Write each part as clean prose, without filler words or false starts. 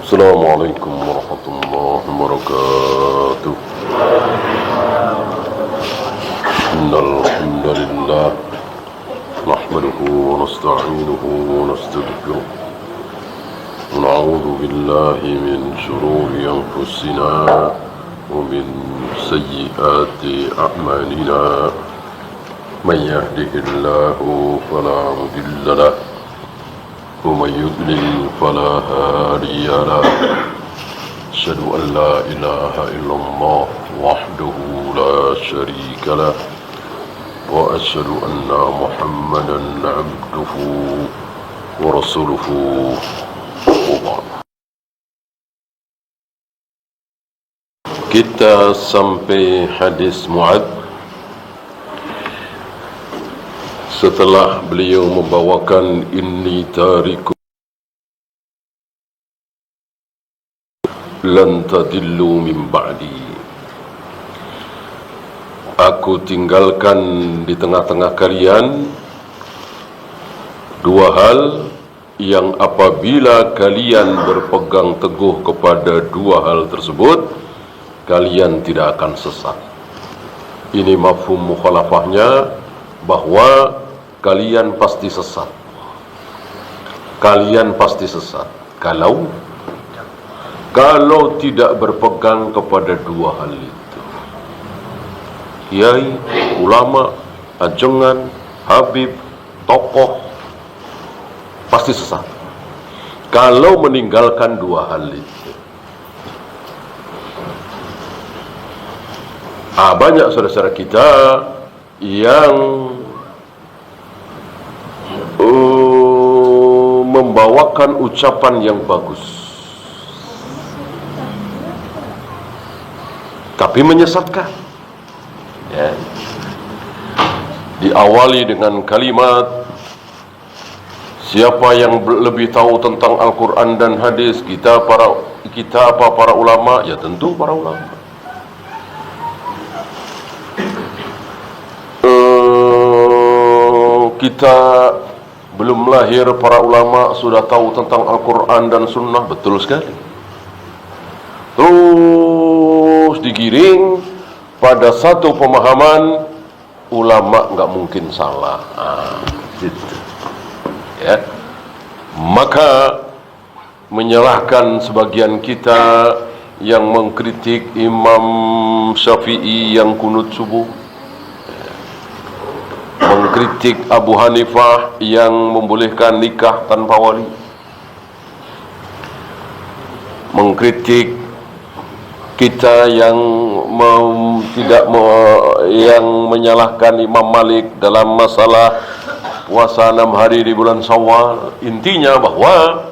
Assalamualaikum warahmatullahi wabarakatuh. Innal hamdalillah nahmaduhu wa nasta'inuhu wa nastaghfiruh. Wa na'udzu billahi min shururi anfusina wa min sayyiati a'malina. Man yahdihillahu fala mudilla lahu ومن يضلل فلا هادي له أشهد أن لا إله إلا الله وحده لا شريك له وأشهد أن محمدا عبده ورسوله وبعد. Kita sampai hadis Mu'adz setelah beliau membawakan inni tariku lan tadillu min ba'di, aku tinggalkan di tengah-tengah kalian dua hal yang apabila kalian berpegang teguh kepada dua hal tersebut, kalian tidak akan sesat. Ini mafhum mukhalafahnya, bahwa kalian pasti sesat. Kalian pasti sesat kalau tidak berpegang kepada dua hal itu. Kiai, ulama, ajengan, habib, tokoh pasti sesat kalau meninggalkan dua hal itu. Banyak saudara-saudara kita yang membawakan ucapan yang bagus, tapi menyesatkan. Diawali dengan kalimat, siapa yang lebih tahu tentang Al-Quran dan hadis? Kita apa para ulama? Ya tentu para ulama. Kita belum lahir, para ulama sudah tahu tentang Al-Quran dan Sunnah. Betul sekali. Terus digiring pada satu pemahaman, ulama nggak mungkin salah. Gitu. Ya. Maka menyalahkan sebagian kita yang mengkritik Imam Syafi'i yang kunut subuh, mengkritik Abu Hanifah yang membolehkan nikah tanpa wali, mengkritik kita yang yang menyalahkan Imam Malik dalam masalah puasa 6 hari di bulan Syawal. Intinya bahwa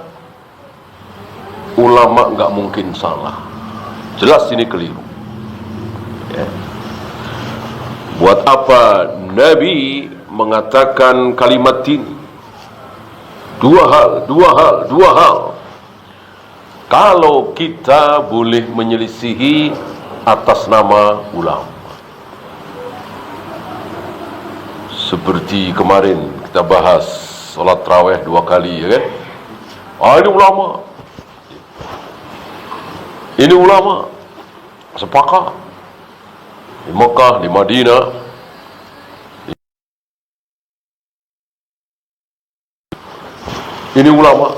ulama nggak mungkin salah. Jelas ini keliru. Ya. Buat apa Nabi mengatakan kalimat ini? Dua hal. Kalau kita boleh menyelisihi atas nama ulama, seperti kemarin kita bahas salat tarawih 2 kali, ya kan? Ini ulama sepakat di Mekah, di Madinah. Ini ulama.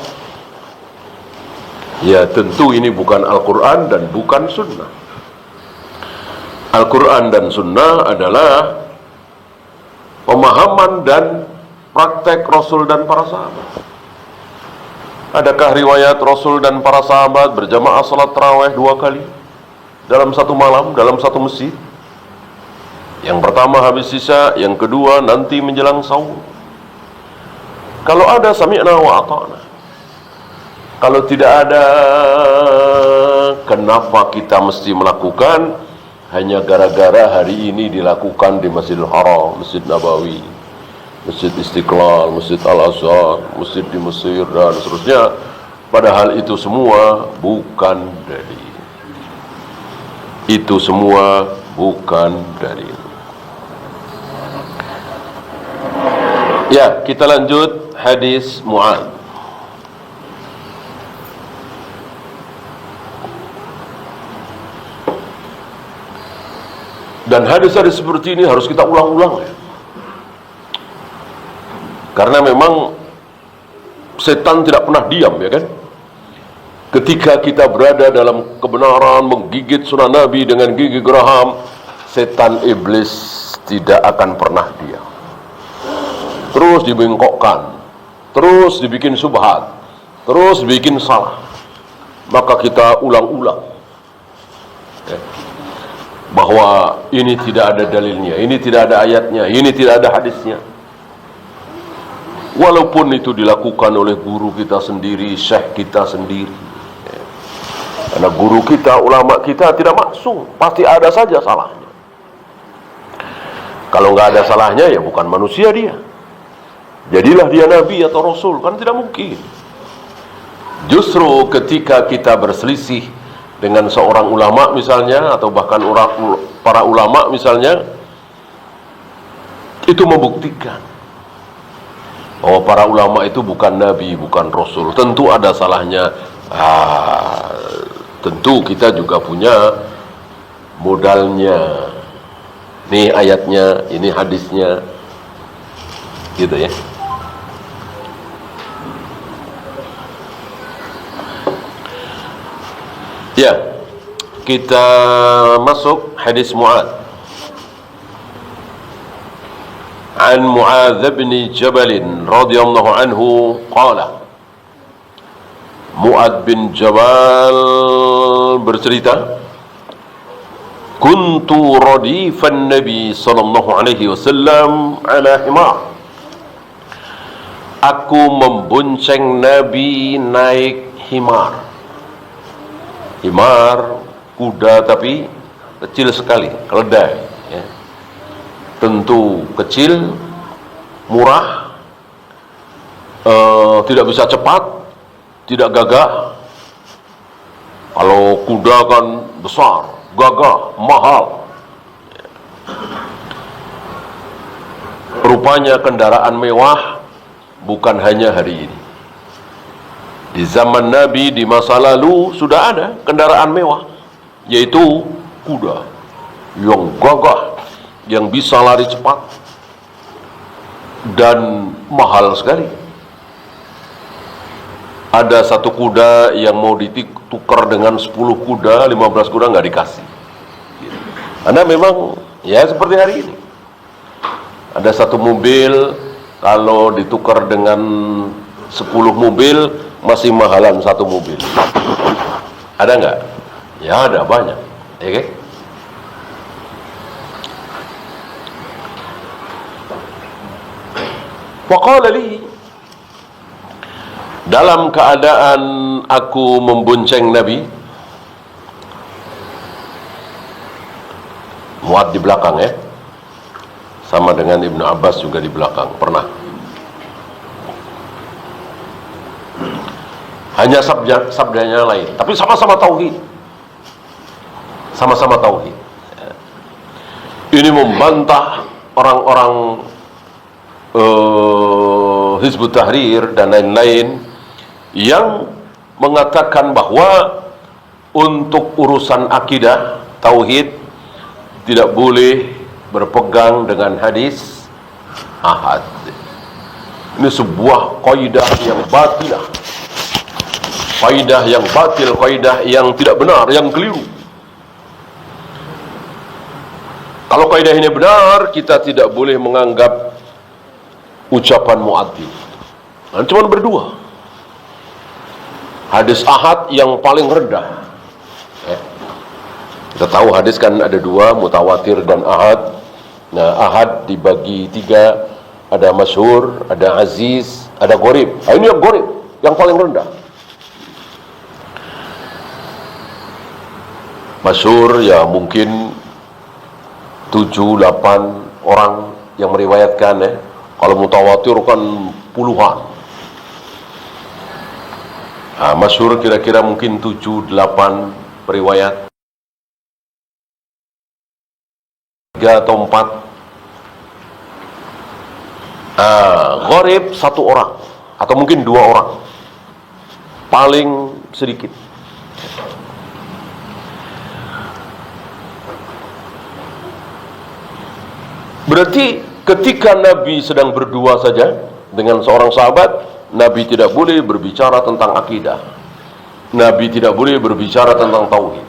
Ya tentu ini bukan Al-Quran dan bukan Sunnah. Al-Quran dan Sunnah adalah pemahaman dan praktek Rasul dan para sahabat. Adakah riwayat Rasul dan para sahabat berjamaah salat tarawih 2 kali dalam satu malam, dalam satu masjid? Yang pertama habis Isya, yang kedua nanti menjelang sahur. Kalau ada, sami'na wa ata'na. Kalau tidak ada, kenapa kita mesti melakukan? Hanya gara-gara hari ini dilakukan di Masjidil Haram, Masjid Nabawi, Masjid Istiqlal, Masjid Al-Azhar, Masjid di Mesir dan seterusnya. Padahal itu semua bukan dalil. Itu semua bukan dalil. Ya, kita lanjut hadis Mu'adz. Dan hadis-hadis seperti ini harus kita ulang-ulang ya. Karena memang setan tidak pernah diam ya kan. Ketika kita berada dalam kebenaran, menggigit sunnah Nabi dengan gigi geraham, setan iblis tidak akan pernah diam. Terus dibengkokkan, terus dibikin subhat, terus dibikin salah. Maka kita ulang-ulang ya, bahwa ini tidak ada dalilnya, ini tidak ada ayatnya, ini tidak ada hadisnya. Walaupun itu dilakukan oleh guru kita sendiri, syekh kita sendiri. Karena guru kita, ulama kita tidak maksum, pasti ada saja salahnya. Kalau nggak ada salahnya, ya bukan manusia dia. Jadilah dia nabi atau rasul, kan tidak mungkin. Justru ketika kita berselisih dengan seorang ulama misalnya, atau bahkan para ulama misalnya, itu membuktikan bahwa para ulama itu bukan nabi, bukan rasul. Tentu ada salahnya. Tentu kita juga punya modalnya. Ini ayatnya, ini hadisnya, gitu ya. Ya, kita masuk hadis Mu'adz. An Mu'adz bin Jabal radhiyallahu anhu qala, Mu'adz bin Jabal bercerita, kuntu radifan Nabi sallallahu alaihi wasallam ala himar. Aku membonceng Nabi naik himar. Himar, kuda tapi kecil sekali, keledai ya. Tentu kecil, murah, tidak bisa cepat, tidak gagah. Kalau kuda kan besar, gagah, mahal. Rupanya kendaraan mewah bukan hanya hari ini. Di zaman Nabi, di masa lalu sudah ada kendaraan mewah, yaitu kuda yang gagah, yang bisa lari cepat dan mahal sekali. Ada satu kuda yang mau ditukar dengan 10 kuda, 15 kuda nggak dikasih. Karena memang ya seperti hari ini. Ada satu mobil kalau ditukar dengan 10 mobil masih mahalan satu mobil. Ada nggak? Ya ada, banyak. Oke? Faqala li, dalam keadaan aku membonceng Nabi, Mu'adz di belakang ya, sama dengan Ibnu Abbas juga di belakang, pernah. Hanya sabdanya lain, tapi sama-sama tauhid. Sama-sama tauhid. Ini membantah orang-orang Hizbut Tahrir dan lain-lain yang mengatakan bahwa untuk urusan akidah, tauhid, tidak boleh berpegang dengan hadis ahad. Ini sebuah kaidah yang batilah, kaidah yang batil, kaidah yang tidak benar, yang keliru. Kalau kaidah ini benar, kita tidak boleh menganggap ucapan Mu'adz cuma berdua. Hadis ahad yang paling rendah ya. Kita tahu hadis kan ada dua, mutawatir dan ahad. Nah, ahad dibagi tiga, ada masyhur, ada aziz, ada gharib. Nah, ini yang gharib, yang paling rendah. Masyhur ya mungkin 7-8 orang yang meriwayatkan ya. Kalau mutawatir kan puluhan. Nah, masyhur kira-kira mungkin 7-8 periwayat, 3 atau 4. Gharib 1 orang atau mungkin 2 orang, paling sedikit. Berarti ketika Nabi sedang berdua saja dengan seorang sahabat, Nabi tidak boleh berbicara tentang akidah. Nabi tidak boleh berbicara tentang tauhid.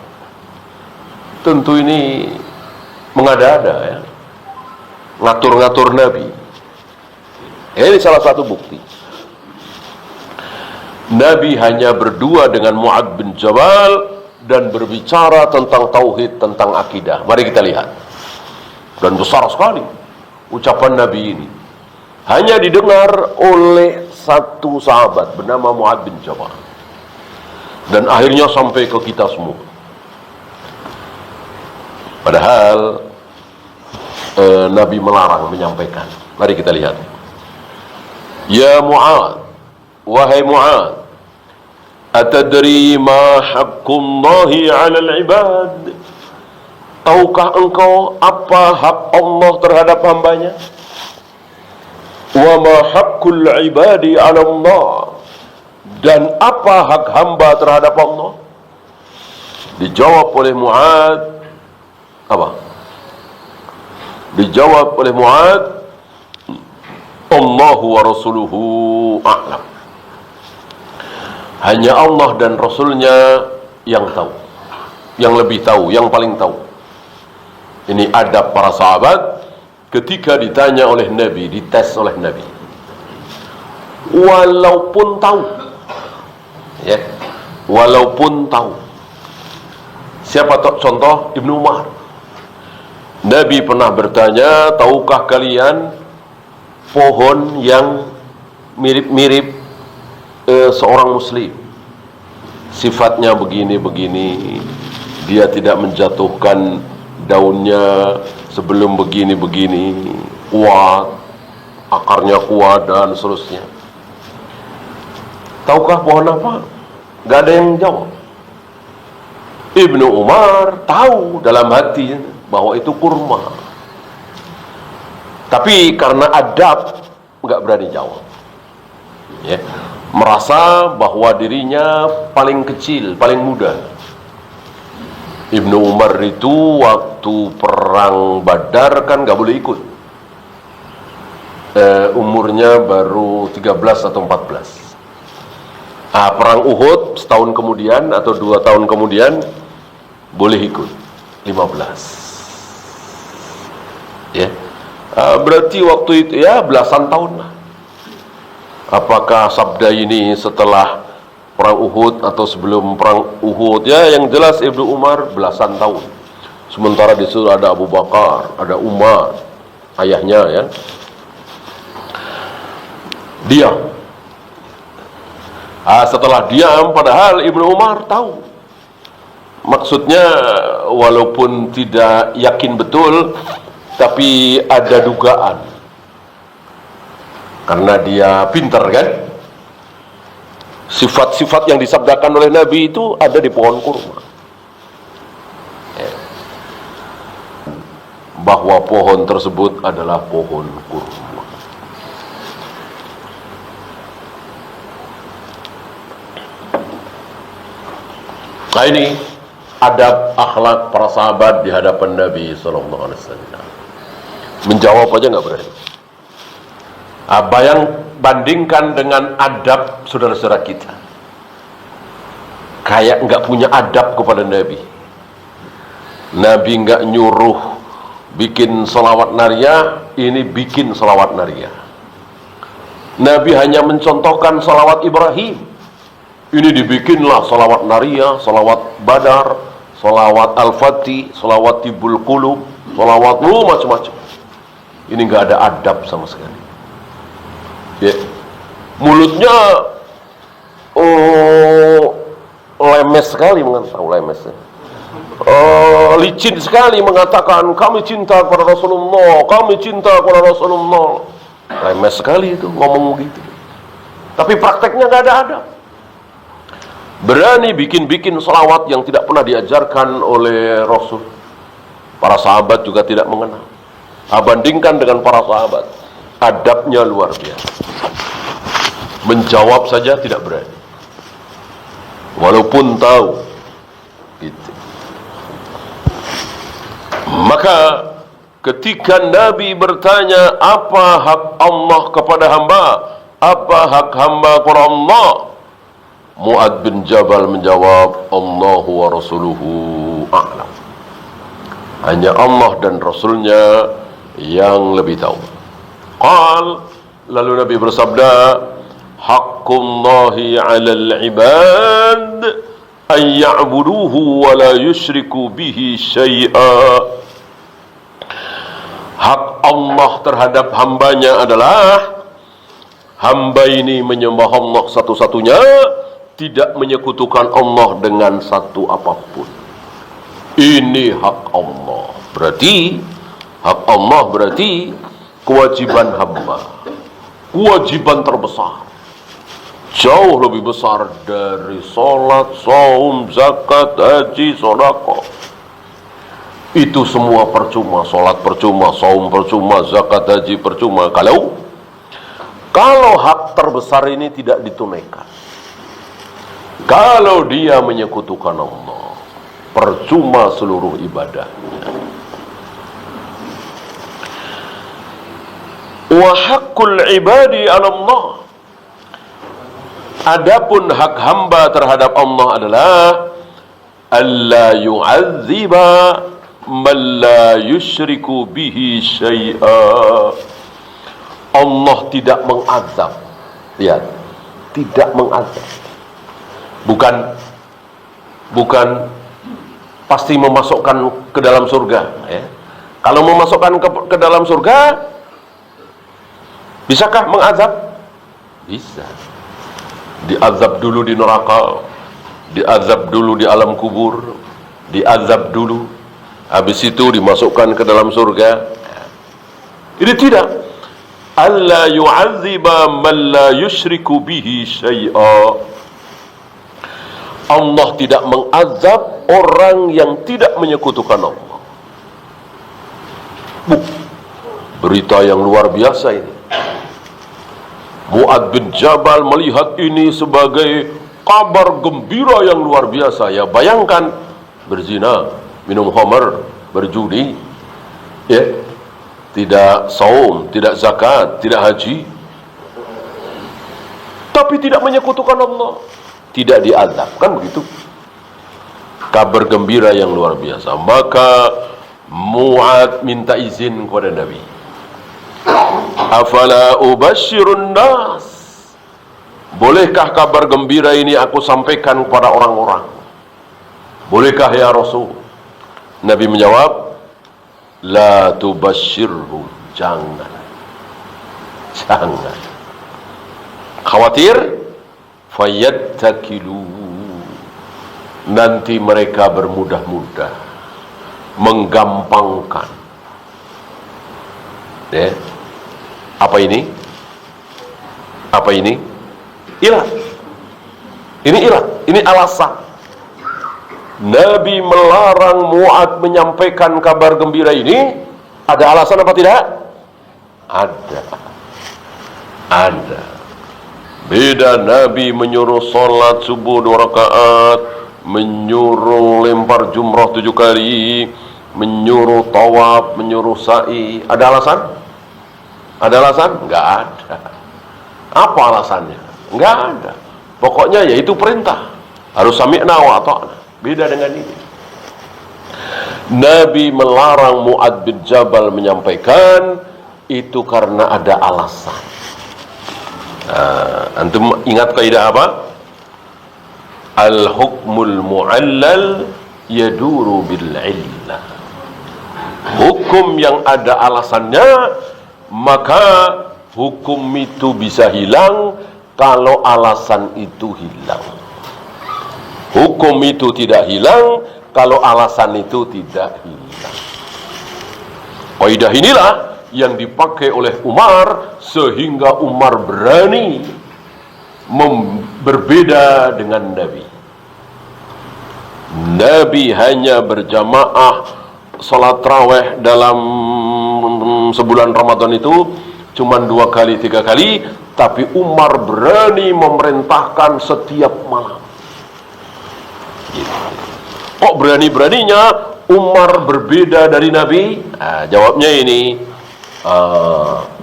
Tentu ini mengada-ada ya. Ngatur-ngatur Nabi. Ini salah satu bukti. Nabi hanya berdua dengan Mu'adz bin Jabal dan berbicara tentang tauhid, tentang akidah. Mari kita lihat. Dan besar sekali ucapan Nabi ini. Hanya didengar oleh satu sahabat bernama Mu'adz bin Jabal. Dan akhirnya sampai ke kita semua. Padahal Nabi melarang menyampaikan. Mari kita lihat. Ya Mu'adz, wahai Mu'adz, atadri ma haqqullahi 'alal 'ibad? Tahukah engkau apa hak Allah terhadap hambanya? Wa ma haqqul 'ibadi 'ala Allah? Dan apa hak hamba terhadap Allah? Dijawab oleh Mu'adz apa? Dijawab oleh Mu'adz, Allahu wa rasuluhu a'lam. Hanya Allah dan Rasulnya yang tahu, yang lebih tahu, yang paling tahu. Ini adab para sahabat ketika ditanya oleh Nabi, dites oleh Nabi. Walaupun tahu, ya, walaupun tahu. Siapa contoh? Ibnu Umar. Nabi pernah bertanya, tahukah kalian pohon yang mirip-mirip seorang muslim, sifatnya begini-begini, dia tidak menjatuhkan daunnya sebelum begini-begini, kuat, akarnya kuat dan seterusnya. Tahukah pohon apa? Gak ada yang jawab. Ibnu Umar tahu dalam hati bahwa itu kurma, tapi karena adab gak berani jawab, ya. Merasa bahwa dirinya paling kecil, paling muda. Ibnu Umar itu waktu perang Badar kan gak boleh ikut. Umurnya baru 13 atau 14. Perang Uhud setahun kemudian atau 2 tahun kemudian boleh ikut, 15. Ya. Berarti waktu itu ya belasan tahun lah. Apakah sabda ini setelah perang Uhud atau sebelum perang Uhud? Ya, yang jelas Ibnu Umar belasan tahun. Sementara di situ ada Abu Bakar, ada Umar, ayahnya ya. Diam. Setelah diam, padahal Ibnu Umar tahu. Maksudnya walaupun tidak yakin betul, tapi ada dugaan. Karena dia pintar kan. Sifat-sifat yang disabdakan oleh Nabi itu ada di pohon kurma. Bahwa pohon tersebut adalah pohon kurma. Nah ini adab akhlak para sahabat di hadapan Nabi SAW. Menjawab aja nggak berani. Bandingkan dengan adab saudara-saudara kita, kayak nggak punya adab kepada Nabi. Nabi nggak nyuruh bikin selawat naria, ini bikin selawat naria. Nabi hanya mencontohkan selawat Ibrahim, ini dibikinlah selawat naria, selawat Badar, selawat Al-Fatih, selawat Tibul Qulub, selawat macam-macam. Ini nggak ada adab sama sekali. Ya. Mulutnya lemes sekali mengatakan lemesnya. Licin sekali mengatakan kami cinta kepada Rasulullah, kami cinta kepada Rasulullah. Lemes sekali itu ngomong begitu. Tapi prakteknya nggak ada adab. Berani bikin-bikin selawat yang tidak pernah diajarkan oleh Rasul. Para sahabat juga tidak mengenal. Bandingkan dengan para sahabat, adabnya luar biasa. Menjawab saja tidak berani, walaupun tahu gitu. Maka ketika Nabi bertanya, apa hak Allah kepada hamba? Apa hak hamba kepada Allah? Mu'ad bin Jabal menjawab, Allahu wa rasuluhu a'lam. Hanya Allah dan Rasulnya yang lebih tahu. Lalu Nabi bersabda, Haqqullahi 'alal 'ibad an ya'buduhu wa la yusyriku bihi syai'a. Hak Allah terhadap hambanya adalah hamba ini menyembah Allah satu-satunya, tidak menyekutukan Allah dengan satu apapun. Ini hak Allah. Berarti hak Allah berarti kewajiban hamba, kewajiban terbesar, jauh lebih besar dari salat, saum, zakat, haji, sedekah. Itu semua percuma. Salat percuma, saum percuma, zakat, haji percuma kalau hak terbesar ini tidak ditunaikan. Kalau dia menyekutukan Allah, percuma seluruh ibadahnya. Wa haqqul ibadi 'ala Allah. Adapun hak hamba terhadap Allah adalah alla yu'adziba man la yusyriku bihi syai'a. Allah tidak mengazab. Lihat, tidak mengazab. Bukan pasti memasukkan ke dalam surga, ya. Kalau memasukkan ke dalam surga, bisakah mengazab? Bisa. Diazab dulu di neraka, diazab dulu di alam kubur, diazab dulu, habis itu dimasukkan ke dalam surga. Ini tidak. Alla yu'adziba man la yusyriku bihi syai'a. Allah tidak mengazab orang yang tidak menyekutukan Allah. Berita yang luar biasa ini. Mu'ad bin Jabal melihat ini sebagai kabar gembira yang luar biasa. Ya, bayangkan berzina, minum khamar, berjudi, ya, tidak saum, tidak zakat, tidak haji, tapi tidak menyekutukan Allah, tidak diazab, kan begitu? Kabar gembira yang luar biasa. Maka Mu'ad minta izin kepada Nabi. Afala ubashirun nas, bolehkah kabar gembira ini aku sampaikan kepada orang-orang? Bolehkah ya Rasul? Nabi menjawab, la tubashirhu, jangan. Khawatir, fayattakilu, nanti mereka bermudah-mudah, menggampangkan. Ya. Apa ini? Ilah. Ini ilah, ini alasan. Nabi melarang Mu'ad menyampaikan kabar gembira ini. Ada alasan apa tidak? Ada. Beda Nabi menyuruh sholat subuh 2 rakaat, menyuruh lempar jumrah 7 kali, menyuruh tawaf, menyuruh sa'i. Ada alasan? Enggak ada. Apa alasannya? Enggak ada. Pokoknya yaitu perintah. Harus sami'na wa ata'na. Beda dengan ini. Nabi melarang Mu'ad bin Jabal menyampaikan itu karena ada alasan. Antum ingat kaidah apa? Al-hukmul mu'allal yaduru bil illah. Hukum yang ada alasannya, maka hukum itu bisa hilang kalau alasan itu hilang. Hukum itu tidak hilang kalau alasan itu tidak hilang. Kaidah inilah yang dipakai oleh Umar, sehingga Umar berani berbeda dengan Nabi. Nabi hanya berjamaah salat tarawih dalam sebulan Ramadan itu cuma 2 kali 3 kali, tapi Umar berani memerintahkan setiap malam. Kok berani-beraninya? Umar berbeda dari Nabi? Jawabnya ini,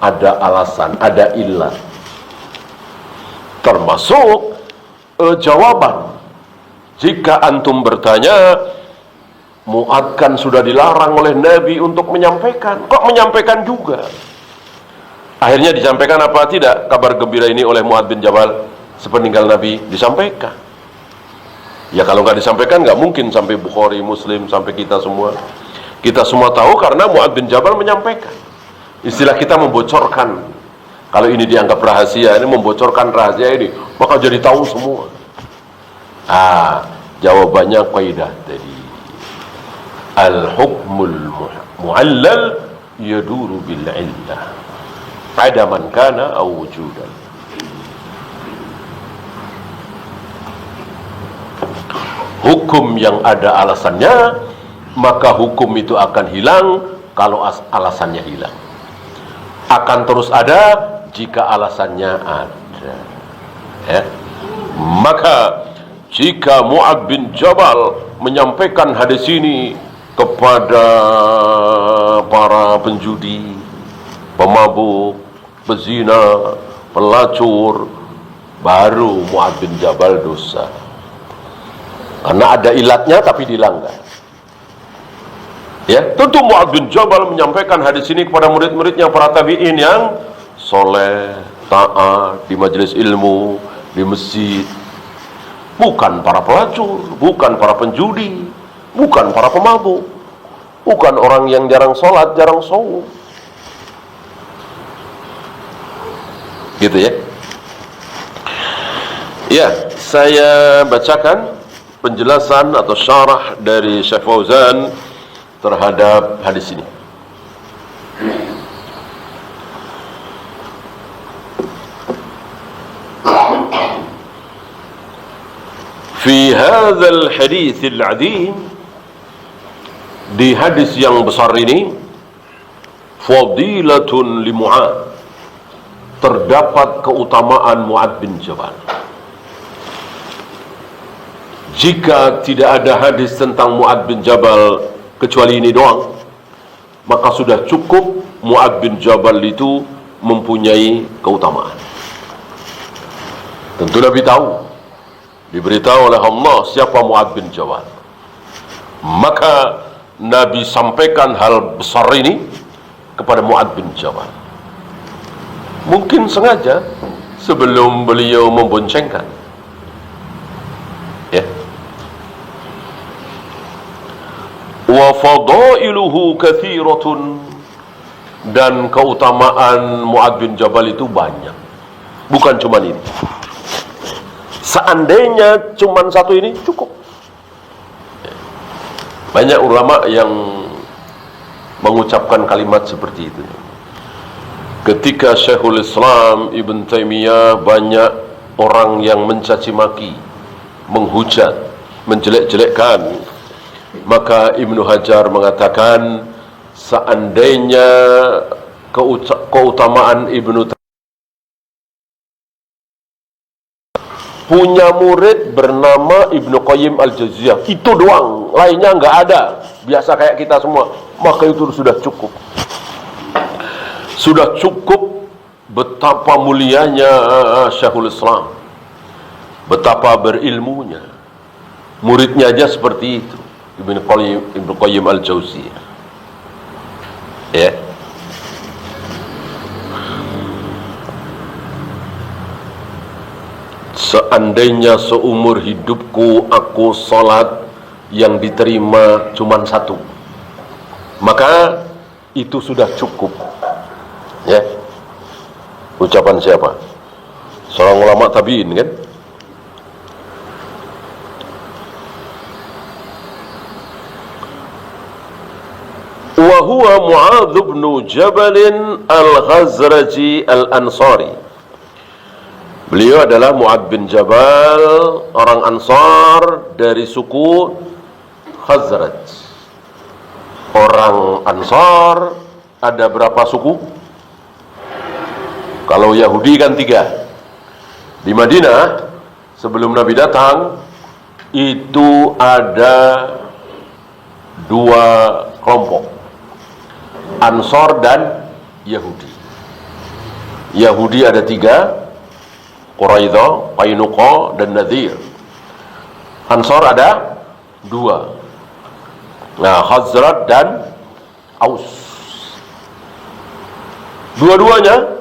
ada alasan, ada ilah. Termasuk jawaban. Jika antum bertanya, Mu'adz kan sudah dilarang oleh Nabi untuk menyampaikan, kok menyampaikan juga? Akhirnya disampaikan apa tidak kabar gembira ini oleh Mu'adz bin Jabal sepeninggal Nabi? Disampaikan. Ya kalau nggak disampaikan nggak mungkin sampai Bukhari, Muslim, sampai kita semua. Kita semua tahu karena Mu'adz bin Jabal menyampaikan. Istilah kita membocorkan. Kalau ini dianggap rahasia, ini membocorkan rahasia ini, maka jadi tahu semua. Jawabannya kaidah tadi. Al-hukmul mu'allal yaduru bil illah. Adaman kana aw wujudan. Hukum yang ada alasannya, maka hukum itu akan hilang kalau alasannya hilang. Akan terus ada jika alasannya ada. Ya. Maka jika Mu'adz bin Jabal menyampaikan hadis ini kepada para penjudi, pemabuk, pezina, pelacur, baru Mu'adz bin Jabal dosa. Karena ada ilatnya tapi dilanggar. Ya, tentu Mu'adz bin Jabal menyampaikan hadis ini kepada murid-muridnya para tabi'in yang soleh, taat, di majelis ilmu, di masjid. Bukan para pelacur, bukan para penjudi, bukan para pemabuk, bukan orang yang jarang sholat, jarang saum. Gitu ya. Ya, saya bacakan penjelasan atau syarah dari Syekh Fauzan terhadap hadis ini. Fi hadzal haditsil adzim, di hadis yang besar ini, fadilatun li Mu'adz, terdapat keutamaan Mu'adz bin Jabal. Jika tidak ada hadis tentang Mu'adz bin Jabal kecuali ini doang, maka sudah cukup Mu'adz bin Jabal itu mempunyai keutamaan. Tentu Nabi tahu, diberitahu oleh Allah siapa Mu'adz bin Jabal. Maka Nabi sampaikan hal besar ini kepada Mu'adz bin Jabal. Mungkin sengaja sebelum beliau memboncengkan. Ya. Wa fadailuhu katsiratun, dan keutamaan Mu'adz bin Jabal itu banyak. Bukan cuma ini. Seandainya cuma satu ini cukup. Banyak ulama yang mengucapkan kalimat seperti itu. Ketika Syekhul Islam Ibn Taimiyah, banyak orang yang mencaci maki, menghujat, menjelek-jelekkan, maka Ibnu Hajar mengatakan, seandainya keutamaan Ibnu punya murid bernama Ibnu Qayyim Al-Jauziyah, itu doang, lainnya nggak ada, biasa kayak kita semua, maka itu sudah cukup. Sudah cukup betapa mulianya Syekhul Islam, betapa berilmunya. Muridnya aja seperti itu, Ibnu Qayyim Al-Jauziyah. Ya. Seandainya seumur hidupku aku salat yang diterima cuma satu, maka itu sudah cukup. Ya. Ucapan siapa? Seorang ulama tabi'in, kan? Wa huwa Mu'adz bin Jabal al-Ghazraji al-Ansari. Beliau adalah Mu'adz bin Jabal, orang Ansar dari suku Khazraj. Orang Ansar ada berapa suku? Kalau Yahudi kan 3. Di Madinah sebelum Nabi datang itu ada dua kelompok, Ansor dan Yahudi. Yahudi ada tiga, Quraidah, Qainuqa, dan Nadir. Ansor ada dua, nah Khazraj dan Aus. Dua-duanya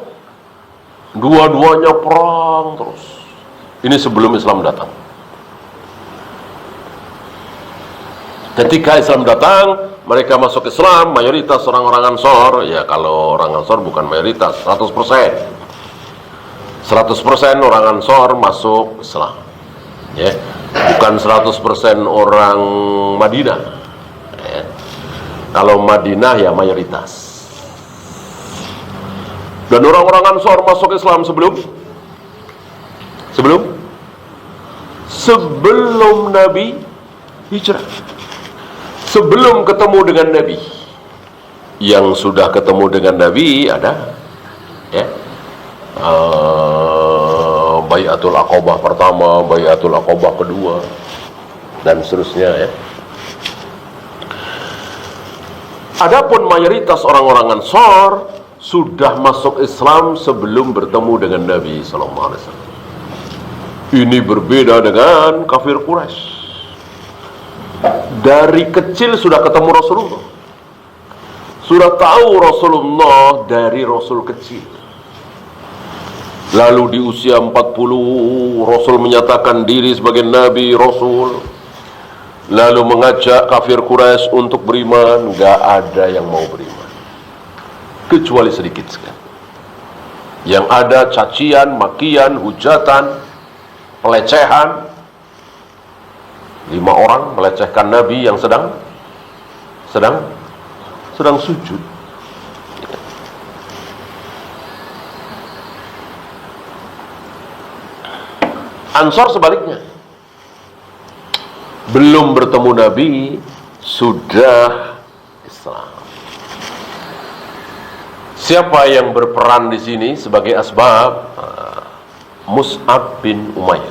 perang terus. Ini sebelum Islam datang. Ketika Islam datang, mereka masuk Islam, mayoritas orang-orang Ansor, ya kalau orang Ansor bukan mayoritas, 100%. 100% orang Ansor masuk Islam. Ya, bukan 100% orang Madinah. Ya. Kalau Madinah ya mayoritas. Dan orang-orang Ansor masuk Islam sebelum Nabi hijrah, sebelum ketemu dengan Nabi. Yang sudah ketemu dengan Nabi ada ya, Bai'atul Aqabah pertama, Bai'atul Aqabah kedua, dan seterusnya ya. Adapun mayoritas orang-orang Ansor sudah masuk Islam sebelum bertemu dengan Nabi sallallahu alaihi wasallam. Ini berbeda dengan kafir Quraisy. Dari kecil sudah ketemu Rasulullah. Sudah tahu Rasulullah dari Rasul kecil. Lalu di usia 40 Rasul menyatakan diri sebagai Nabi Rasul. Lalu mengajak kafir Quraisy untuk beriman, enggak ada yang mau beriman. Kecuali sedikit sekali. Yang ada cacian, makian, hujatan, pelecehan. 5 orang melecehkan Nabi yang sedang sujud. Ansor sebaliknya, belum bertemu Nabi sudah Islam. Siapa yang berperan di sini sebagai asbab? Mus'ab bin Umair,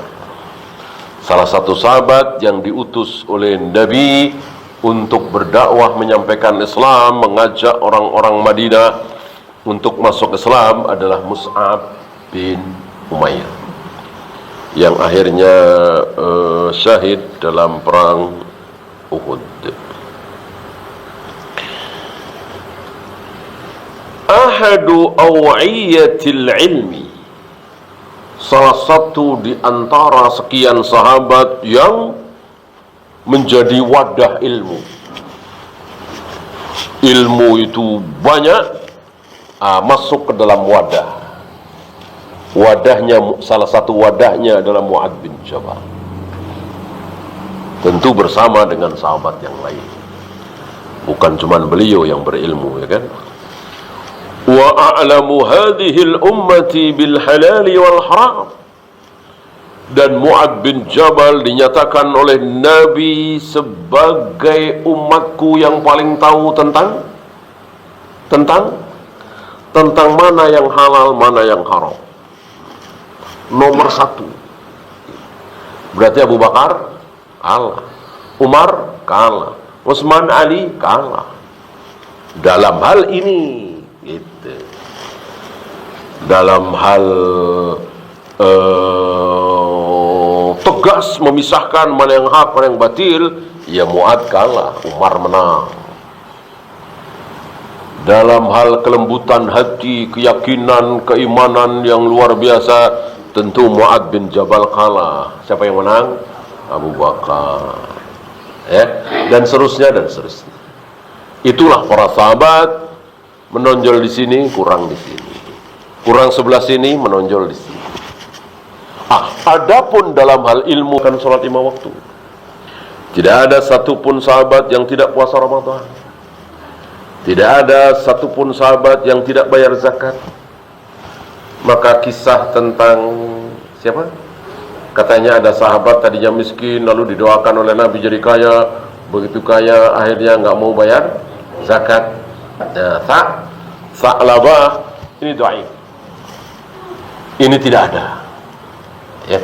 salah satu sahabat yang diutus oleh Nabi untuk berdakwah, menyampaikan Islam, mengajak orang-orang Madinah untuk masuk Islam adalah Mus'ab bin Umair, yang akhirnya syahid dalam perang Uhud. Ahadu awiyatil ilmi, salah satu di antara sekian sahabat yang menjadi wadah ilmu. Ilmu itu banyak masuk ke dalam wadah. Wadahnya, salah satu wadahnya adalah Mu'adz bin Jabal. Tentu bersama dengan sahabat yang lain. Bukan cuma beliau yang berilmu, ya kan? Wa a'lamu hadhil ummati bil halali wal haram. Dan Mu'adz bin Jabal dinyatakan oleh Nabi sebagai umatku yang paling tahu tentang mana yang halal, mana yang haram. Nomor 1. Berarti Abu Bakar kalah, Umar kalah, Utsman, Ali kalah dalam hal ini. Gitu. Dalam hal tegas memisahkan mana yang hak, mana yang batil, ya Mu'adz kalah, Umar menang. Dalam hal kelembutan hati, keyakinan, keimanan yang luar biasa, tentu Mu'adz bin Jabal kalah. Siapa yang menang? Abu Bakar. Ya, dan seterusnya dan seterusnya. Itulah para sahabat. Menonjol di sini, kurang di sini. Kurang sebelah sini, menonjol di sini. Adapun dalam hal ilmu kan sholat 5 waktu. Tidak ada satupun sahabat yang tidak puasa Ramadan. Tidak ada satupun sahabat yang tidak bayar zakat. Maka kisah tentang siapa? Katanya ada sahabat tadinya miskin, lalu didoakan oleh Nabi jadi kaya. Begitu kaya, akhirnya nggak mau bayar zakat. Sa'labah ini dhaif. Ini tidak ada. Ya.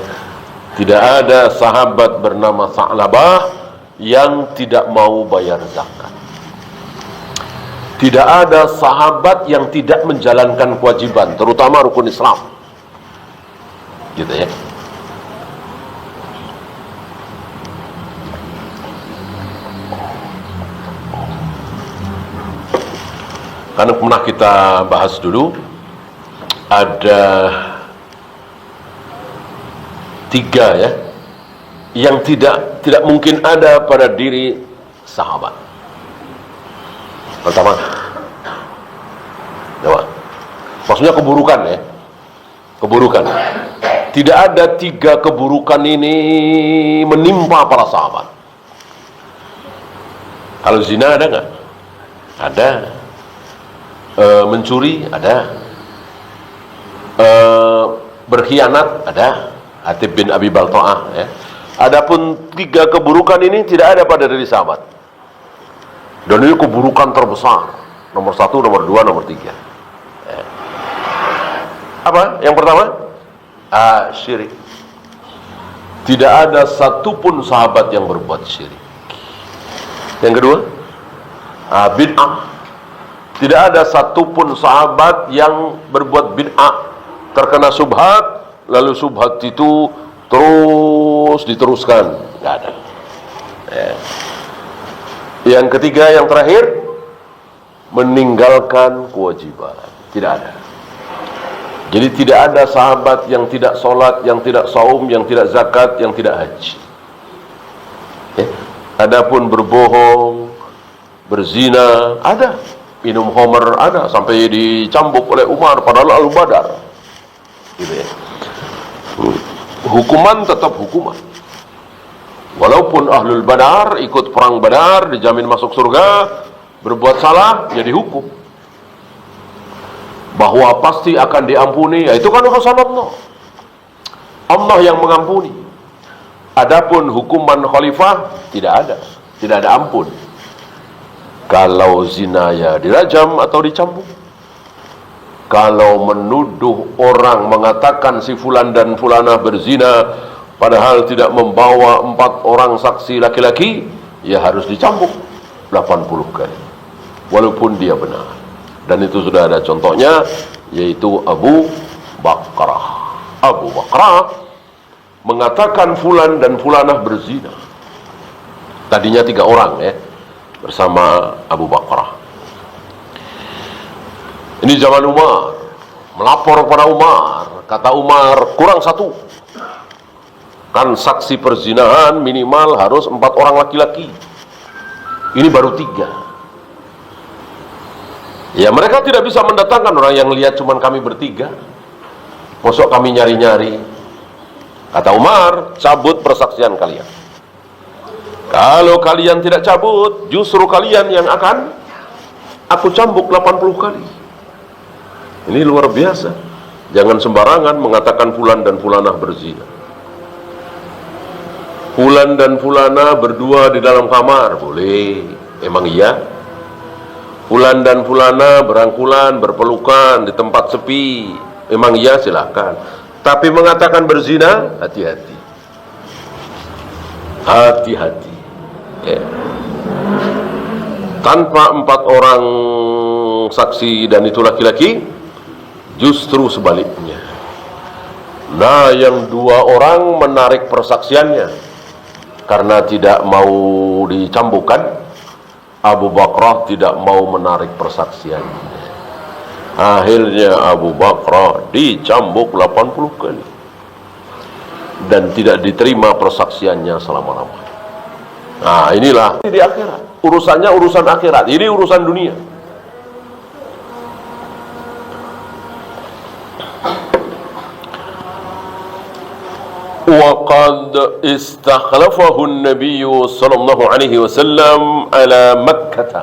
Tidak ada sahabat bernama Sa'labah yang tidak mau bayar zakat. Tidak ada sahabat yang tidak menjalankan kewajiban, terutama rukun Islam. Gitu ya. Karena pernah kita bahas dulu, ada 3 ya, yang tidak mungkin ada pada diri sahabat. Pertama, maksudnya keburukan ya, keburukan. Tidak ada 3 keburukan ini menimpa para sahabat. Kalau zina ada nggak? Ada. Mencuri ada. Berkhianat ada. Atib bin Abi Balta'ah ya. Adapun 3 keburukan ini tidak ada pada diri sahabat. Dan ini keburukan terbesar. Nomor 1, nomor 2, nomor 3 ya. Apa? Yang pertama? Syirik. Tidak ada satupun sahabat yang berbuat syirik. Yang kedua? Bid'ah. Tidak ada satupun sahabat yang berbuat bid'ah, terkena subhat, lalu subhat itu terus diteruskan. Tidak ada ya. Yang ketiga, yang terakhir, meninggalkan kewajiban. Tidak ada. Jadi tidak ada sahabat yang tidak sholat, yang tidak saum, yang tidak zakat, yang tidak haji ya. Adapun berbohong, berzina, ada. Minum khamr ada, sampai dicambuk oleh Umar padahal Al-Badar gitu ya. Hukuman tetap hukuman. Walaupun Ahlul Badar ikut perang Badar dijamin masuk surga, berbuat salah ya dihukum. Bahwa pasti akan diampuni, ya itu kan urusan Allah. Allah yang mengampuni. Adapun hukuman khalifah tidak ada ampun. Kalau zina ya dirajam atau dicambuk. Kalau menuduh orang mengatakan si fulan dan fulanah berzina padahal tidak membawa 4 orang saksi laki-laki, ya harus dicambuk 80 kali walaupun dia benar. Dan itu sudah ada contohnya, yaitu Abu Bakrah. Abu Bakrah mengatakan fulan dan fulanah berzina. Tadinya 3 orang ya, bersama Abu Bakrah. Ini zaman Umar, melapor kepada Umar. Kata Umar, kurang 1. Kan saksi perzinahan minimal harus 4 orang laki-laki. Ini baru 3. Ya mereka tidak bisa mendatangkan orang yang lihat cuman kami bertiga. Masuk kami nyari-nyari. Kata Umar, cabut persaksian kalian. Kalau kalian tidak cabut, justru kalian yang akan aku cambuk 80 kali. Ini luar biasa. Jangan sembarangan mengatakan fulan dan fulanah berzina. Fulan dan fulanah berdua di dalam kamar, boleh. Emang iya? Fulan dan fulanah berangkulan, berpelukan di tempat sepi, emang iya? Silakan. Tapi mengatakan berzina, hati-hati. Hati-hati ya. Tanpa 4 orang saksi dan itu laki-laki, justru sebaliknya. Nah, yang 2 orang menarik persaksiannya karena tidak mau dicambukkan. Abu Bakrah tidak mau menarik persaksiannya. Akhirnya Abu Bakrah dicambuk 80 kali dan tidak diterima persaksiannya selama-lamanya. Nah, inilah di akhirat. Urusannya urusan akhirat. Ini urusan dunia. وقد استخلفه النبي صلى الله عليه وسلم على مكة,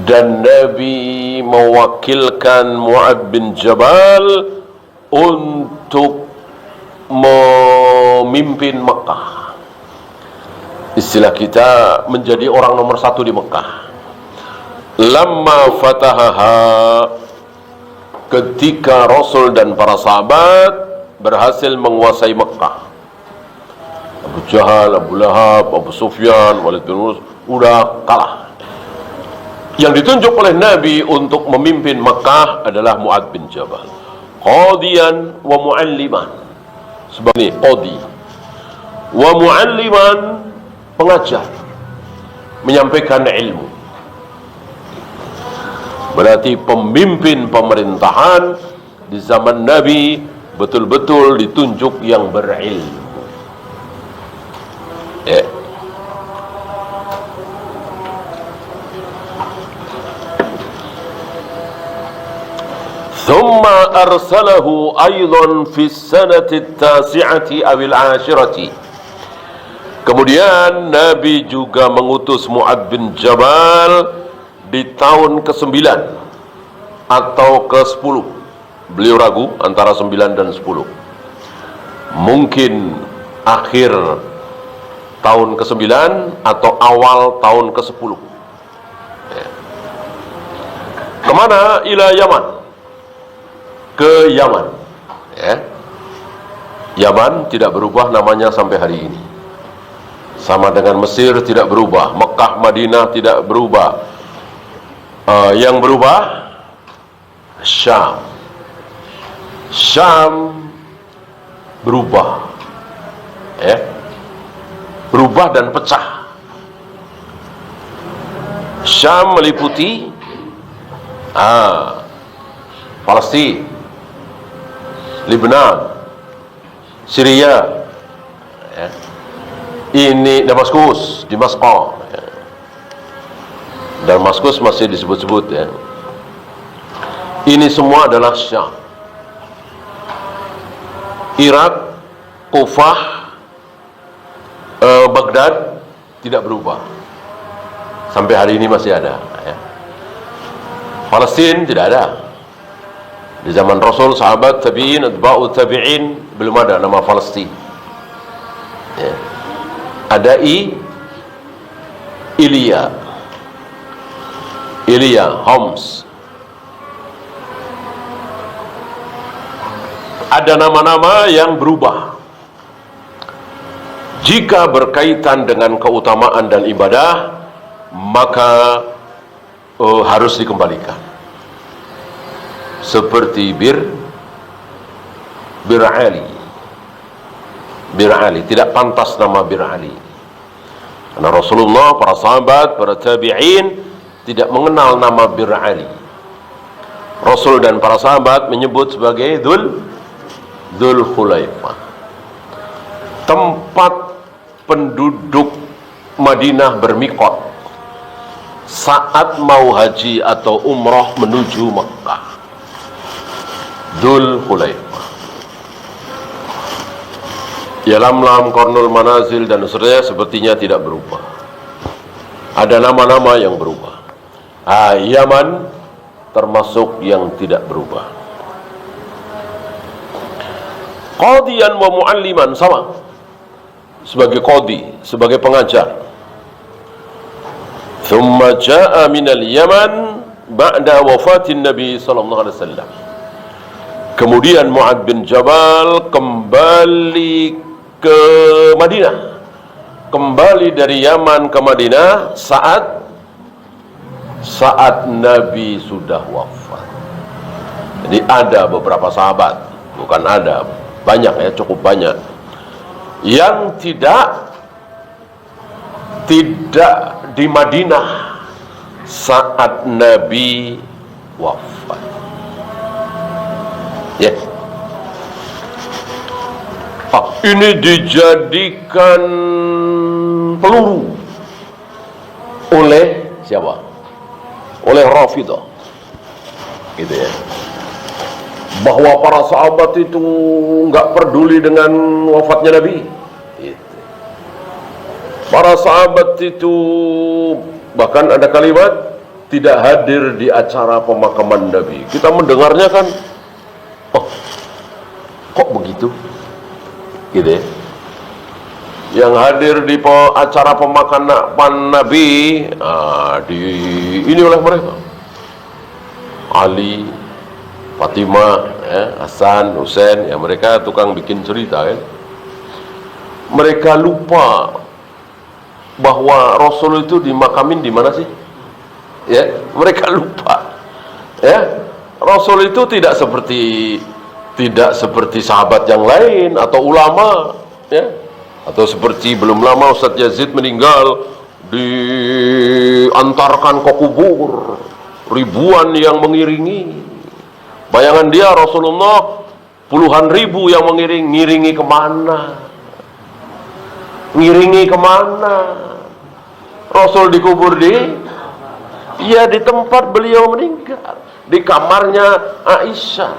dan Nabi mewakilkan Mu'ad bin Jabal untuk memimpin Mekah. Istilah kita menjadi orang nomor 1 di Mekah. Lamma fatahaha, ketika Rasul dan para sahabat berhasil menguasai Mekah. Abu Jahal, Abu Lahab, Abu Sufyan, Walid bin Mughirah udah kalah. Yang ditunjuk oleh Nabi untuk memimpin Makkah adalah Mu'adz bin Jabal, qadiyan wa mu'alliman, sebagai qadi wa mu'alliman, pengajar, menyampaikan ilmu. Berarti pemimpin pemerintahan di zaman Nabi betul-betul ditunjuk yang berilmu. Ya. ثم أرسله أيضا في السنة التاسعة أو العاشرة. Kemudian Nabi juga mengutus Mu'adz bin Jabal di tahun ke-9 atau ke-10. Beliau ragu antara 9 dan 10. Mungkin akhir tahun ke-9 atau awal tahun ke-10. Ya. Kemana? Ila Yaman. Ke Yaman. Ya. Yaman tidak berubah namanya sampai hari ini. Sama dengan Mesir tidak berubah, Mekah, Madinah tidak berubah. Yang berubah Syam. Syam berubah. Ya. Berubah dan pecah. Syam meliputi Palestina, Lebanon, Syria, ya. Ini Damaskus, Damaskus, ya. Damaskus masih disebut-sebut, ya. Ini semua adalah Syam. Irak, Kufah, Baghdad tidak berubah. Sampai hari ini masih ada, ya. Palestina tidak ada. Di zaman Rasul, sahabat, tabi'in, atba'u tabi'in, belum ada nama Palestina. Ya. Ada Ilya, Homs. Ada nama-nama yang berubah. Jika berkaitan dengan keutamaan dan ibadah, maka harus dikembalikan. Seperti Bir Ali, tidak pantas nama Bir Ali. Karena Rasulullah, para sahabat, para tabi'in tidak mengenal nama Bir Ali. Rasul dan para sahabat menyebut sebagai Dzul Khulaifah. Tempat penduduk Madinah bermiqat saat mau haji atau umrah menuju Makkah. Dzul Khulaifah. Yalamlam, Qarnul Manazil dan seterusnya sepertinya tidak berubah. Ada nama-nama yang berubah. Yaman termasuk yang tidak berubah. Qadiyan wa mu'alliman, sama. Sebagai qadi, sebagai pengajar. Thumma ja'a minal Yaman ba'da wafatin Nabi sallallahu alaihi wasallam. Kemudian Mu'adz bin Jabal kembali ke Madinah. Kembali dari Yaman ke Madinah saat Nabi sudah wafat. Jadi ada beberapa sahabat, bukan ada, banyak ya, cukup banyak, yang tidak di Madinah saat Nabi wafat. Ya. Ini dijadikan peluru oleh siapa? Oleh Rafidhah. Gitu ya. Bahwa para sahabat itu enggak peduli dengan wafatnya Nabi. Gitu. Para sahabat itu bahkan ada kalimat tidak hadir di acara pemakaman Nabi. Kita mendengarnya kan, kok begitu? Gitu ya. Yang hadir di acara pemakaman Nabi ini oleh mereka Ali, Fatimah, ya, Hasan, Husain, ya mereka tukang bikin cerita kan. Mereka lupa bahwa Rasul itu dimakamin di mana sih? Ya, mereka lupa. Ya, Rasul itu tidak seperti sahabat yang lain atau ulama, ya. Atau seperti belum lama Ustaz Yazid meninggal, diantarkan ke kubur, ribuan yang mengiringi. Bayangan dia Rasulullah puluhan ribu yang ngiringi kemana? Ngiringi kemana? Rasul dikubur di tempat beliau meninggal, di kamarnya Aisyah.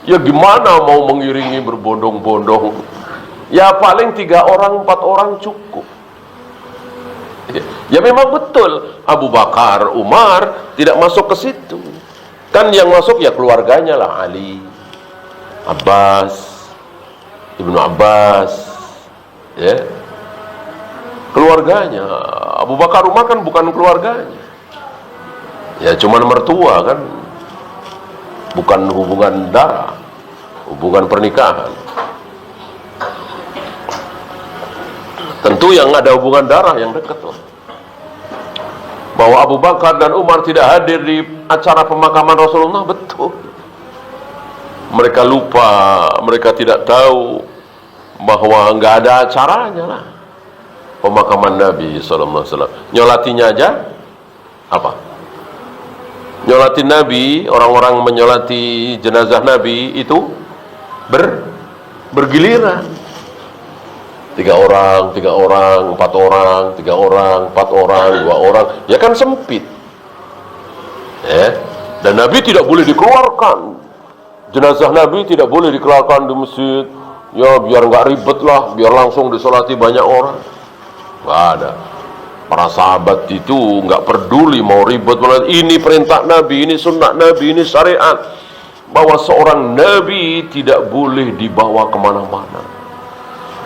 Ya gimana mau mengiringi berbondong-bondong? Ya paling 3 orang 4 orang cukup. Ya memang betul Abu Bakar, Umar tidak masuk ke situ. Kan yang masuk ya keluarganya lah, Ali, Abbas, Ibnu Abbas, ya. Keluarganya. Abu Bakar, Umar kan bukan keluarganya. Ya cuman mertua kan. Bukan hubungan darah, hubungan pernikahan. Tentu yang ada hubungan darah yang dekat loh. Bahwa Abu Bakar dan Umar tidak hadir di acara pemakaman Rasulullah, betul. Mereka lupa, mereka tidak tahu bahwa nggak ada acaranya lah pemakaman Nabi SAW. Nyolatinya aja apa? Nyolatin Nabi, orang-orang menyolati jenazah Nabi itu bergiliran. 3 orang, 4 orang, 3 orang, 4 orang, 2 orang. Ya kan sempit. Dan Nabi tidak boleh dikeluarkan. Jenazah Nabi tidak boleh dikeluarkan di masjid. Ya biar nggak ribet lah, biar langsung disolati banyak orang. Nggak ada. Para sahabat itu nggak peduli mau ribet. Ini perintah Nabi, ini sunnah Nabi, ini syariat. Bahwa seorang Nabi tidak boleh dibawa kemana-mana.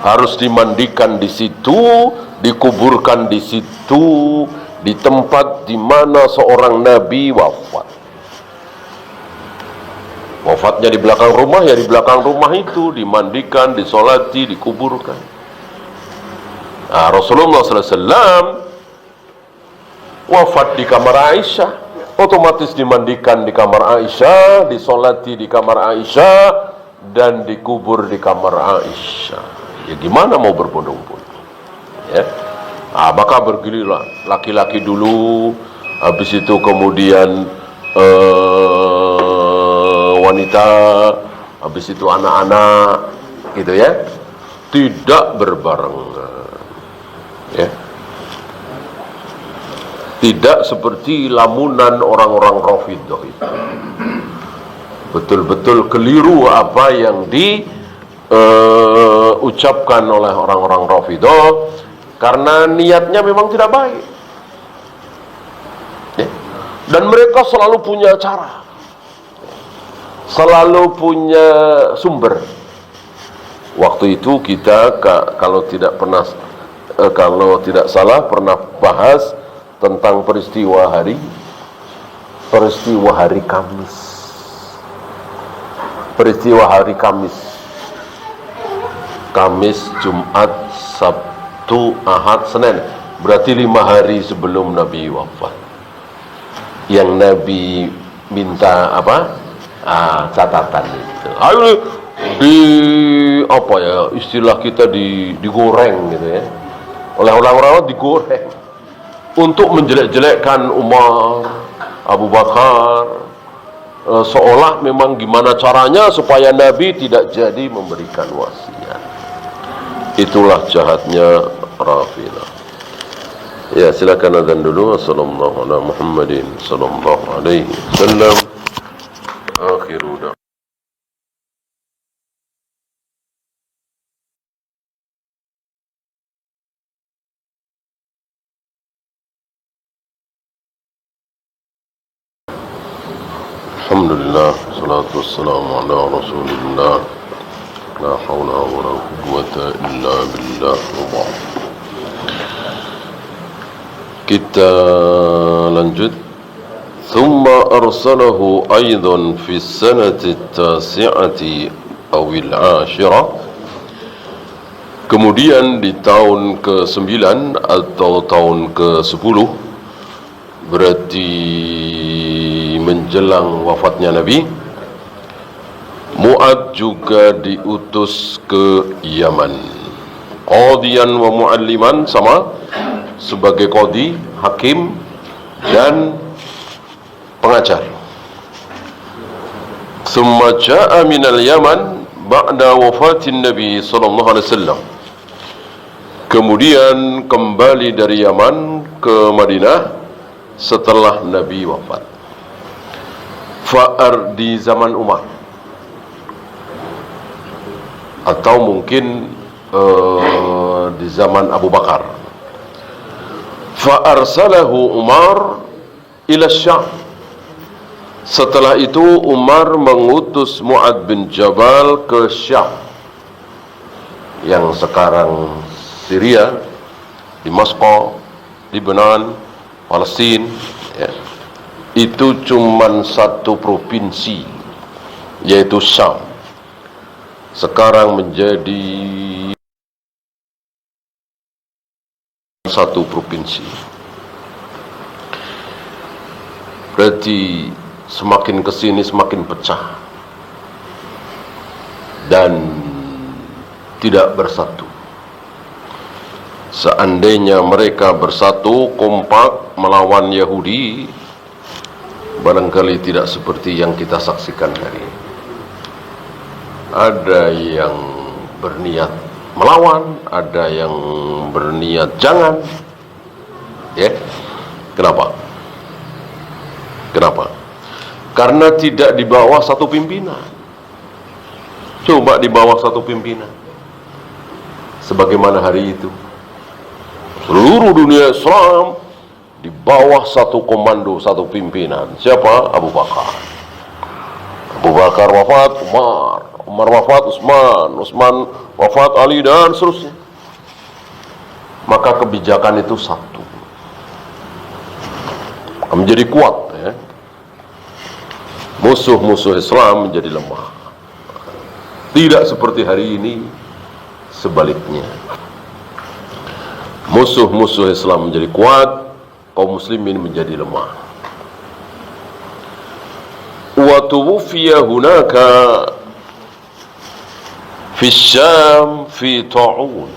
Harus dimandikan di situ, dikuburkan di situ, di tempat di mana seorang Nabi wafat. Wafatnya di belakang rumah, ya di belakang rumah itu dimandikan, disolati, dikuburkan. Nah, Rasulullah SAW wafat di kamar Aisyah, otomatis dimandikan di kamar Aisyah, disolati di kamar Aisyah, dan dikubur di kamar Aisyah. Ya gimana mau berbondong-bondong? Ya, maka bergiliran laki-laki dulu, habis itu kemudian wanita, habis itu anak-anak, gitu ya. Tidak berbarengan, ya. Tidak seperti lamunan orang-orang Rafidhah itu. Betul-betul keliru apa yang ucapkan oleh orang-orang Rafidhah, karena niatnya memang tidak baik, ya. Dan mereka selalu punya cara, selalu punya sumber. Waktu itu kita kalau tidak salah pernah bahas tentang peristiwa hari Kamis. Peristiwa hari Kamis, Jumat, Sabtu, Ahad, Senin. Berarti 5 hari sebelum Nabi wafat. Yang Nabi minta apa? Catatan itu. Ayo istilah kita digoreng gitu ya. Oleh orang-orang digoreng untuk menjelek-jelekkan Umar, Abu Bakar, seolah memang gimana caranya supaya Nabi tidak jadi memberikan wasiat. Itulah jahatnya Rafidhah. Ya, silakan azan dulu. Assalamualaikum warahmatullahi Muhammadin sallallahu alaihi wasallam. Akhiru da. Alhamdulillah, salatu wassalamu ala Rasulillah. La hawla wa la quwwata illa billah. Kita lanjut. Thumma arsalahu aidan fi sanati at-tasi'ati aw al-'ashirah Kemudian di tahun ke-9 atau tahun ke-10, berarti menjelang wafatnya Nabi, Mu'ad juga diutus ke Yaman. Qadiyan wa mu'alliman, sama, sebagai qadi, hakim, dan pengajar. Thumma ja'a minal Yaman ba'da wafatin Nabi sallallahu alaihi wasallam. Kemudian kembali dari Yaman ke Madinah setelah Nabi wafat. Fa'ar di zaman Umar, atau mungkin di zaman Abu Bakar. Fa'arsalahu Umar ila Syam. Setelah itu Umar mengutus Mu'ad bin Jabal ke Syam, yang sekarang Syria, Damaskus, Lebanon, Palestina, ya. Itu cuman satu provinsi, yaitu Syam. Sekarang menjadi satu provinsi. Berarti semakin kesini semakin pecah dan tidak bersatu. Seandainya mereka bersatu kompak melawan Yahudi, barangkali tidak seperti yang kita saksikan hari ini. Ada yang berniat melawan, ada yang berniat jangan. Ya, kenapa? Kenapa? Karena tidak di bawah satu pimpinan. Coba di bawah satu pimpinan, sebagaimana hari itu seluruh dunia Islam di bawah satu komando, satu pimpinan. Siapa? Abu Bakar. Abu Bakar wafat, Umar wafat, Utsman wafat, Ali, dan seterusnya. Maka kebijakan itu satu, menjadi kuat, ya. Musuh-musuh Islam menjadi lemah. Tidak seperti hari ini, sebaliknya. Musuh-musuh Islam menjadi kuat, kaum muslimin menjadi lemah. Wa tuwfiya hunaka fi Syam fi ta'un.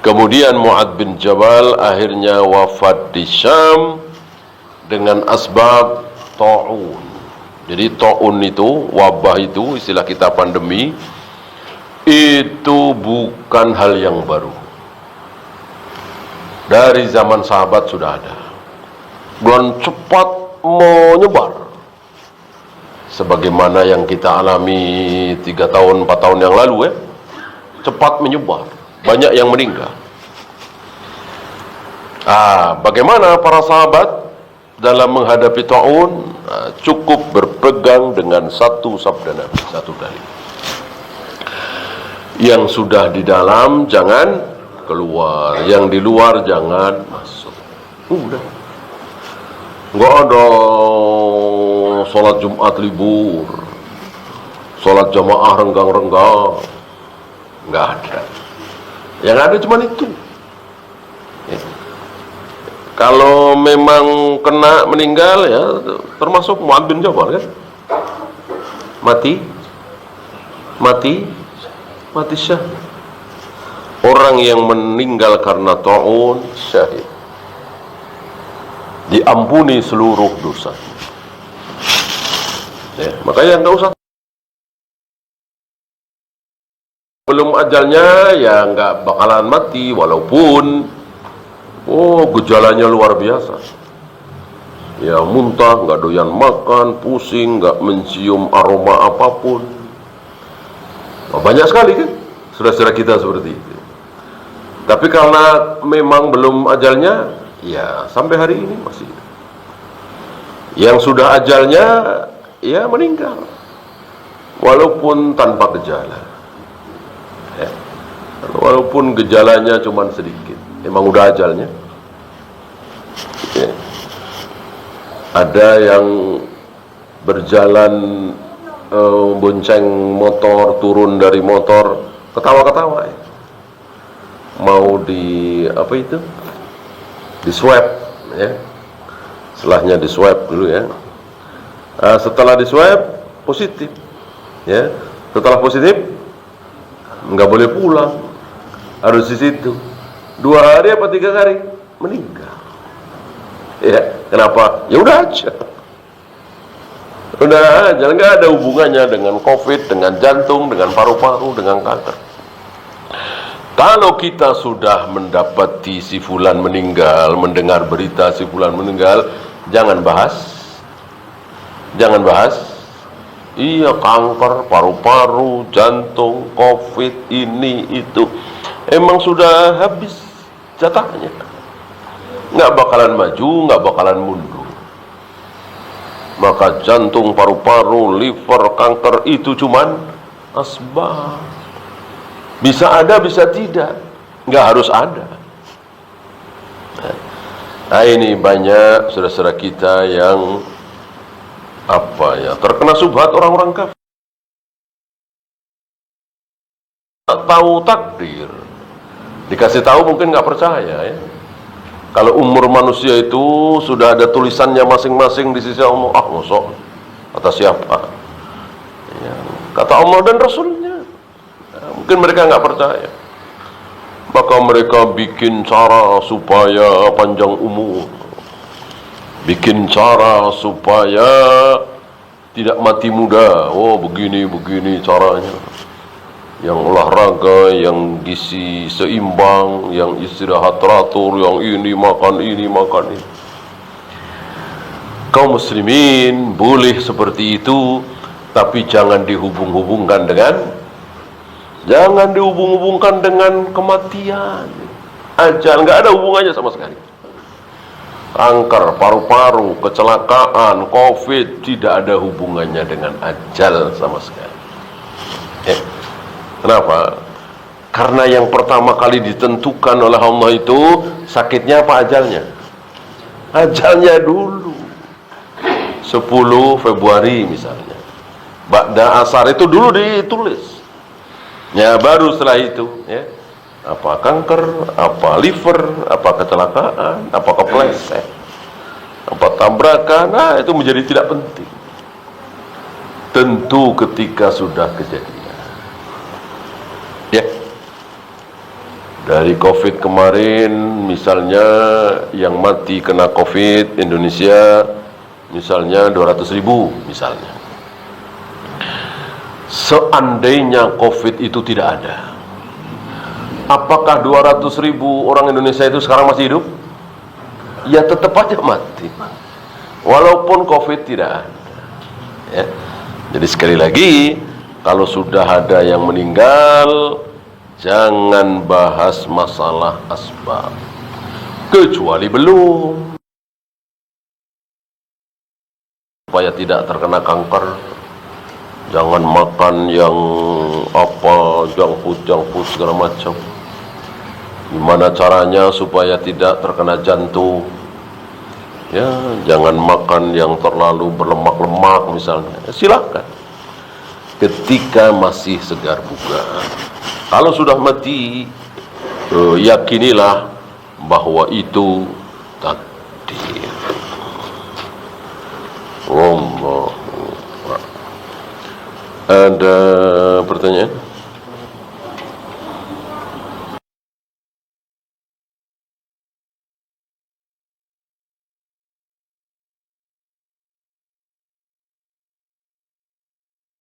Kemudian Mu'ad bin Jabal akhirnya wafat di Syam dengan asbab ta'un. Jadi ta'un itu, wabah itu, istilah kita pandemi, itu bukan hal yang baru. Dari zaman sahabat sudah ada, dan cepat menyebar, sebagaimana yang kita alami 3 tahun 4 tahun yang lalu, ya. Cepat menyebar, banyak yang meninggal. Bagaimana para sahabat dalam menghadapi ta'un? Cukup berpegang dengan satu sabda Nabi, satu dalil. Yang sudah di dalam jangan keluar, yang di luar jangan masuk. Udah. Enggak ada sholat Jumat libur, sholat jamaah renggang-renggang, enggak ada. Yang ada cuma itu. Ya. Kalau memang kena meninggal, ya termasuk Mu'ad bin Jabal, kan? Mati syahid. Orang yang meninggal karena ta'un syahid, diampuni seluruh dosa. Ya, makanya enggak usah. Belum ajalnya ya enggak bakalan mati, walaupun gejalanya luar biasa. Ya muntah, enggak doyan makan, pusing, enggak mencium aroma apapun. Banyak sekali kan saudara-saudara kita seperti itu. Tapi karena memang belum ajalnya, ya sampai hari ini masih. Yang sudah ajalnya, ya meninggal, walaupun tanpa gejala, ya. Walaupun gejalanya cuma sedikit, emang udah ajalnya, ya. Ada yang berjalan bonceng motor, turun dari motor, ketawa-ketawa, ya. mau di apa itu, di swab ya, setelahnya di swab dulu ya. Setelah di swab positif ya, setelah positif nggak boleh pulang, harus di situ 2 hari apa 3 hari meninggal ya. Kenapa? Ya udah aja, nggak ada hubungannya dengan COVID, dengan jantung, dengan paru-paru, dengan kanker. Kalau kita sudah mendapati si fulan meninggal, mendengar berita si fulan meninggal, jangan bahas. Iya, kanker, paru-paru, jantung, COVID, ini, itu. Emang sudah habis jatahnya. Nggak bakalan maju, nggak bakalan mundur. Maka jantung, paru-paru, liver, kanker itu cuman asbab. Bisa ada, bisa tidak. Nggak harus ada. Nah, ini banyak saudara-saudara kita yang terkena subhat orang-orang kafir. Tak tahu takdir, dikasih tahu mungkin nggak percaya ya. Kalau umur manusia itu sudah ada tulisannya masing-masing di sisi Allah, ngosok kata siapa ya, kata Allah dan Rasulnya. Mungkin mereka nggak percaya, maka mereka bikin cara supaya panjang umur, bikin cara supaya tidak mati muda. Begini caranya, yang olahraga, yang gizi seimbang, yang istirahat teratur, yang ini makan ini. Kaum muslimin boleh seperti itu, tapi jangan dihubung-hubungkan dengan kematian. Ajal nggak ada hubungannya sama sekali. Kanker, paru-paru, kecelakaan, COVID tidak ada hubungannya dengan ajal sama sekali. Kenapa? Karena yang pertama kali ditentukan oleh Allah itu sakitnya apa ajalnya? Ajalnya dulu. 10 Februari misalnya. Ba'da asar itu dulu ditulis. Ya, baru setelah itu ya. Apa kanker, apa liver, apa kecelakaan, apa kepleset, apa tabrakan, itu menjadi tidak penting. Tentu ketika sudah kejadian. Ya. Dari COVID kemarin, misalnya yang mati kena COVID Indonesia, misalnya 200.000 misalnya. Seandainya COVID itu tidak ada, apakah 200.000 orang Indonesia itu sekarang masih hidup? Ya tetap aja mati, walaupun COVID tidak ada ya. Jadi sekali lagi, kalau sudah ada yang meninggal, jangan bahas masalah asbab, kecuali belum, supaya tidak terkena kanker. Jangan makan yang junk food segala macam. Gimana caranya supaya tidak terkena jantung? Ya, jangan makan yang terlalu berlemak-lemak misalnya. Silakan. Ketika masih segar bugar. Kalau sudah mati, yakinilah bahwa itu takdir. Allah. Ada pertanyaan?